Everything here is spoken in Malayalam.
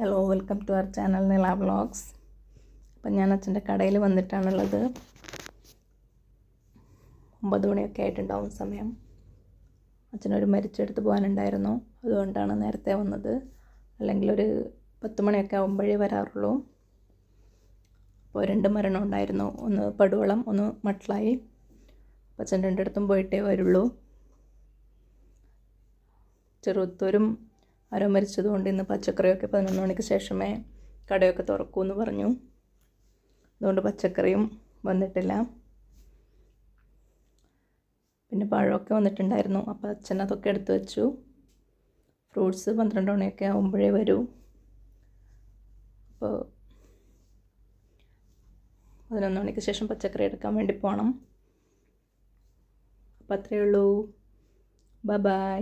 Hello, welcome to our channel Nila vlogs. അപ്പം ഞാൻ അച്ഛൻ്റെ കടയിൽ വന്നിട്ടാണുള്ളത്. 9 മണിയൊക്കെ ആയിട്ടുണ്ടാവും സമയം. അച്ഛനൊരു മരിച്ചെടുത്ത് പോകാനുണ്ടായിരുന്നു, അതുകൊണ്ടാണ് നേരത്തെ വന്നത്. അല്ലെങ്കിൽ ഒരു 10 മണിയൊക്കെ ആകുമ്പോഴേ വരാറുള്ളൂ. അപ്പോൾ 2 മരണം ഉണ്ടായിരുന്നു, ഒന്ന് പടുവളം, ഒന്ന് മട്ടളായി. അച്ഛൻ രണ്ടിടത്തും പോയിട്ടേ വരുള്ളൂ. ചെറുത്തൂരും ആരോ മരിച്ചതുകൊണ്ട് ഇന്ന് പച്ചക്കറിയൊക്കെ 11 മണിക്ക് ശേഷമേ കടയൊക്കെ തുറക്കൂ എന്ന് പറഞ്ഞു. അതുകൊണ്ട് പച്ചക്കറിയും വന്നിട്ടില്ല. പിന്നെ പഴമൊക്കെ വന്നിട്ടുണ്ടായിരുന്നു, അപ്പോൾ അച്ഛൻ അതൊക്കെ എടുത്തു വെച്ചു. ഫ്രൂട്ട്സ് 12 മണിയൊക്കെ ആകുമ്പോഴേ വരൂ. അപ്പോൾ 11 മണിക്ക് ശേഷം പച്ചക്കറി എടുക്കാൻ വേണ്ടി പോകണം. അപ്പോൾ അത്രയേ ഉള്ളൂ. ബൈ.